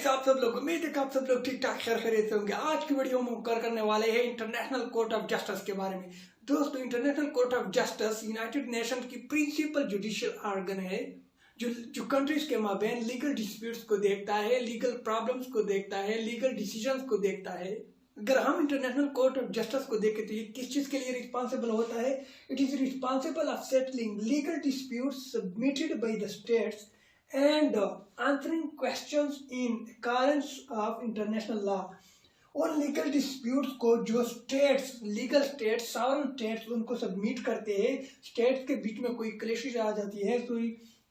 कैसे आप सब लोग, उम्मीद है कि आप सब लोग ठीक ठाक खैरियत से होंगे। आज की वीडियो में करने वाले हैं इंटरनेशनल कोर्ट ऑफ जस्टिस के बारे में। दोस्तों, international court of justice United Nations की प्रिंसिपल जुडिशियल ऑर्गन है जो कंट्रीज के माबेन लीगल डिस्प्यूट्स को देखता है, लीगल प्रॉब्लम्स को देखता है, लीगल डिसीजंस को देखता है। अगर हम इंटरनेशनल कोर्ट ऑफ जस्टिस को देखें तो ये किस चीज के लिए रिस्पॉन्सिबल होता है? It is responsible of settling legal disputes submitted by the states and answering questions in accordance of international law। और लीगल डिस्प्यूट्स को जो states, legal states, sovereign states उनको सबमिट करते हैं। स्टेट्स के बीच में कोई क्लैशेस आ जाती है, कोई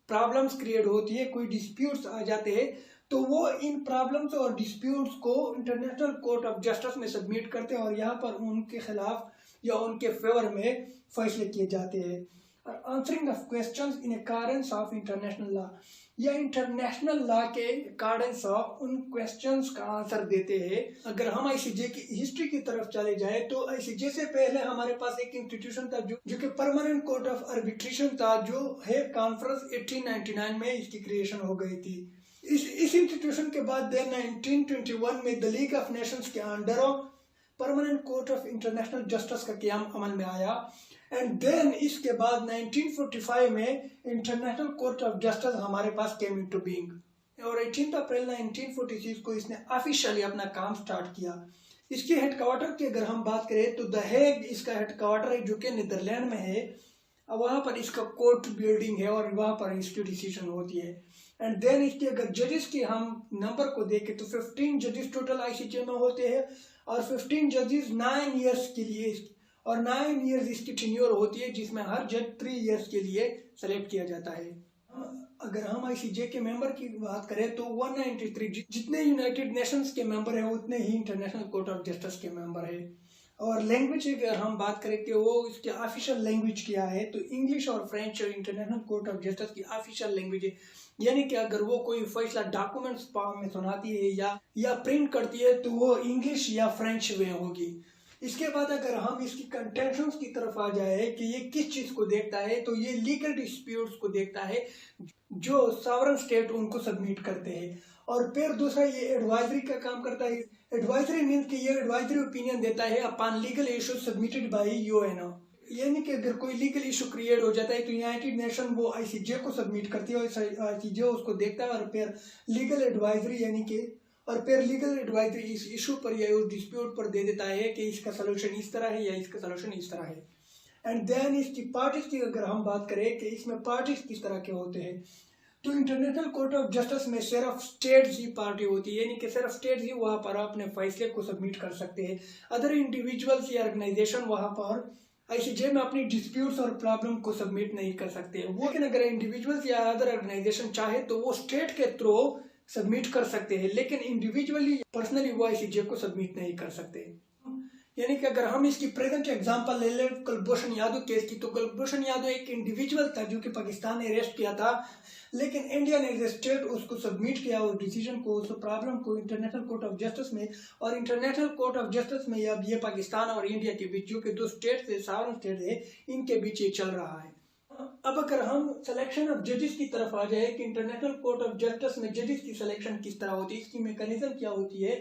प्रॉब्लम्स क्रिएट होती है, कोई डिस्प्यूट्स आ जाते हैं, तो वो इन प्रॉब्लम्स और डिस्प्यूट्स को इंटरनेशनल कोर्ट ऑफ जस्टिस में सबमिट करते हैं और यहाँ पर उनके खिलाफ या उनके फेवर में फैसले किए जाते हैं। और answering of questions in accordance of international law, या इंटरनेशनल लॉ के अकॉर्डेंस ऑफ उन क्वेश्चंस का आंसर देते हैं। अगर हम आईसीजे की हिस्ट्री की तरफ चले जाए तो आईसीजे से पहले हमारे पास एक इंस्टीट्यूशन था जो कि परमानेंट कोर्ट ऑफ आर्बिट्रेशन था, जो है कॉन्फ्रेंस 1899 में इसकी क्रिएशन हो गई थी। इस इंस्टीट्यूशन के बाद 1921 में द लीग ऑफ नेशंस के under permanent court of international justice का क्याम अमल में आया। एंड देन इसके बाद 1945 में इंटरनेशनल कोर्ट ऑफ जस्टिस हमारे पास केम इनटू बीइंग और 18 अप्रैल 1946 को इसने ऑफिशियली अपना काम स्टार्ट किया। इसके हेडक्वार्टर की अगर हम बात करें तो द हेग इसका हेडक्वार्टर है, जो कि नीदरलैंड में है। वहाँ पर इसका कोर्ट बिल्डिंग है और वहाँ पर इसकी डिसीजन होती है। एंड देन इसके अगर जजेस के हम नंबर को देखें तो 15 जजेस टोटल आईसीजे में होते हैं और 15 जजेस 9 इयर्स के लिए और 9 इयर्स इसकी टेन्योर होती है, जिसमें हर जज 3 इयर्स के लिए सेलेक्ट किया जाता है। अगर हम आईसीजे के मेंबर की बात करें तो 193 जितने यूनाइटेड नेशंस के मेंबर हैं उतने ही इंटरनेशनल कोर्ट ऑफ जस्टिस के मेंबर है। और लैंग्वेज की अगर हम बात करें कि वो इसके ऑफिशियल लैंग्वेज क्या है, तो इंग्लिश और French international court of justice की ऑफिशियल लैंग्वेज है। यानी कि अगर वो कोई फैसला डॉक्यूमेंट्स फॉर्म में सुनाती है या प्रिंट करती है तो वो इंग्लिश या फ्रेंच में होगी। इसके बाद अगर हम इसकी कंटेंशंस की तरफ आ जाए कि ये किस चीज को देखता है, तो ये लीगल डिस्प्यूट्स को देखता है जो सॉवरेन स्टेट उनको सबमिट करते हैं। और फिर दूसरा ये एडवाइजरी का काम करता है। एडवाइजरी मीन्स कि ये एडवाइजरी ओपिनियन देता है upon legal issue submitted by UNO. यानी कि अगर कोई लीगल इशू क्रिएट हो जाता है तो यूनाइटेड नेशन वो आईसीजे को सबमिट करती है और आईसीजे उसको देखता है और फिर लीगल एडवाइजरी लीगल एडवाइजरी इस इशू पर या उस डिस्प्यूट पर दे देता है कि इसका सलूशन इस तरह है या इसका सलूशन इस तरह है। एंड देन इसकी पार्टीज की अगर हम बात करें कि इसमें पार्टीज किस तरह के होते हैं, तो इंटरनेशनल कोर्ट ऑफ जस्टिस में सिर्फ स्टेट्स ही पार्टी होती है, यानी कि सिर्फ स्टेट्स ही वहाँ पर अपने फैसले को सबमिट कर सकते हैं। अदर इंडिविजुअल्स या ऑर्गेनाइजेशन वहाँ पर आईसीजे में अपनी डिस्प्यूट्स और प्रॉब्लम को सबमिट नहीं कर सकते। वो लेकिन अगर इंडिविजुअल्स या अदर ऑर्गेनाइजेशन चाहे तो वो स्टेट के थ्रू सबमिट कर सकते हैं, लेकिन इंडिविजुअली पर्सनली वो आईसीजे को सबमिट नहीं कर सकते। यानी कि अगर हम इसकी प्रेजेंट एग्जांपल ले लें कुलभूषण यादव केस की, तो कुलभूषण यादव एक इंडिविजुअल था जो कि पाकिस्तान ने अरेस्ट किया था, लेकिन इंडिया ने एज ए स्टेट उसको सबमिट किया, उस डिसीजन को, उस प्रॉब्लम को इंटरनेशनल कोर्ट ऑफ जस्टिस में। और इंटरनेशनल कोर्ट ऑफ जस्टिस में अब ये पाकिस्तान और इंडिया के बीच, जो कि दो स्टेट है, सॉवरेन स्टेट है, इनके बीच ये चल रहा है। अब अगर हम सिलेक्शन ऑफ जजेस की तरफ आ जाए कि इंटरनेशनल कोर्ट ऑफ जस्टिस में जजेस की सिलेक्शन किस तरह होती है, इसकी मैकेनिज्म क्या होती है,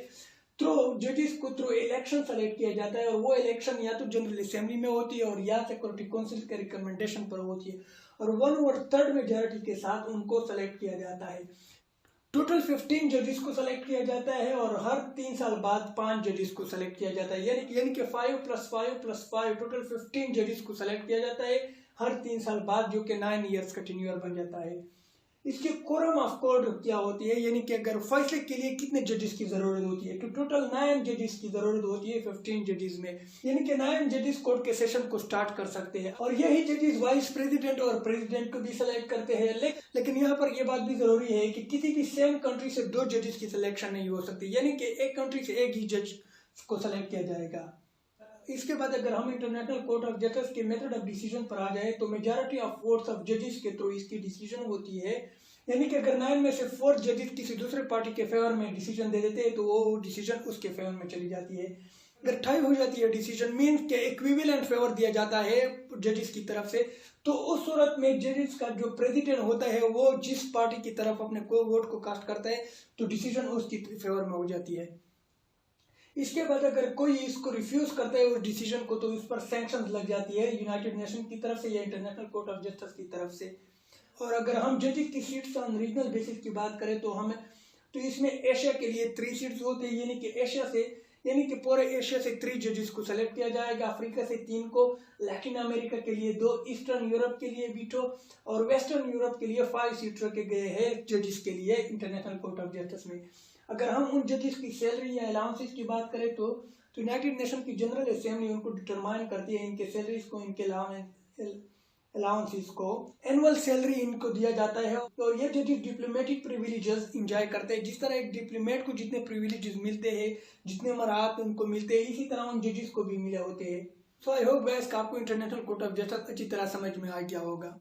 तो जजेस को थ्रू इलेक्शन सेलेक्ट किया जाता है और वो इलेक्शन या तो जनरल असेंबली में होती है और या सिक्योरिटी काउंसिल के रिकमेंडेशन पर होती है और 1/3 मेजॉरिटी के साथ उनको सेलेक्ट किया जाता है। टोटल 15 जजेस को सेलेक्ट किया जाता है और हर 3 साल बाद 5 जजेस को सेलेक्ट किया जाता है, यानी कि 5 + 5 + 5 टोटल 15 जजेस को सेलेक्ट किया जाता है हर 3 साल बाद, जो कि 9 इयर्स का टेन्योर बन जाता है। इसके कोरम ऑफ कोर्ट क्या होती है, यानी कि अगर फैसले के लिए कितने जजेस की जरूरत होती है, तो टोटल 9 जजेस की जरूरत होती है 15 जजेस में, यानी कि 9 जजेस कोर्ट के सेशन को स्टार्ट कर सकते हैं। और यही जजेस वाइस प्रेसिडेंट और प्रेसिडेंट को भी सिलेक्ट करते हैं। लेकिन यहाँ पर यह बात भी जरूरी है कि किसी भी सेम कंट्री से 2 जजेस की सिलेक्शन नहीं हो सकती, यानी कि एक कंट्री से एक ही जज को सिलेक्ट किया जाएगा। इसके बाद अगर हम इंटरनेशनल कोर्ट ऑफ जस्टिस के मेथड ऑफ डिसीजन पर आ जाए तो मेजॉरिटी ऑफ वोट्स ऑफ जजेस के थ्रू इसकी डिसीजन होती है। यानी कि अगर 9 में से 4 जजेस किसी दूसरे पार्टी के फेवर में डिसीजन दे देते हैं तो वो डिसीजन उसके फेवर में चली जाती है। अगर टाई हो जाती है डिसीजन मीन्स के इक्विवेलेंट फेवर दिया जाता है जजेस की तरफ से, तो उस सूरत में जजेस का जो प्रेसिडेंट होता है वो जिस पार्टी की तरफ अपने को वोट को कास्ट करता है तो डिसीजन उसकी फेवर में हो जाती है। इसके बाद अगर कोई इसको रिफ्यूज करता है उस डिसीजन को तो इस पर सैंक्शन लग जाती है यूनाइटेड नेशन की तरफ से या इंटरनेशनल कोर्ट ऑफ जस्टिस की तरफ से। और अगर हम जजेस की सीट्स ऑन रीजनल बेसिस की बात करें तो इसमें एशिया के लिए 3 सीट्स होते हैं, यानी कि पूरे एशिया से 3 जजेस को सेलेक्ट किया जाएगा, अफ्रीका से 3 को, लैटिन अमेरिका के लिए 2, ईस्टर्न यूरोप के लिए बीटो और वेस्टर्न यूरोप के लिए 5 सीट रखे गए हैं जजेस के लिए इंटरनेशनल कोर्ट ऑफ जस्टिस में। अगर हम उन जजेस की सैलरी या अलाउंसेस की बात करें तो यूनाइटेड नेशन की जनरल असेंबली उनको डिटरमाइन करती है, इनके सैलरीज को, इनके अलाउंसेस को, एनुअल सैलरी इनको दिया जाता है। और ये जजेस डिप्लोमेटिक प्रिविलेजेस एंजॉय करते हैं। जिस तरह एक डिप्लोमेट को जितने प्रिविलेजेस मिलते हैं, जितने मराहत उनको मिलते हैं, इसी तरह उन जजेस को भी मिले होते हैं। सो आई होप गाइस आपको इंटरनेशनल कोर्ट ऑफ जस्टिस अच्छी तरह समझ में आ गया होगा।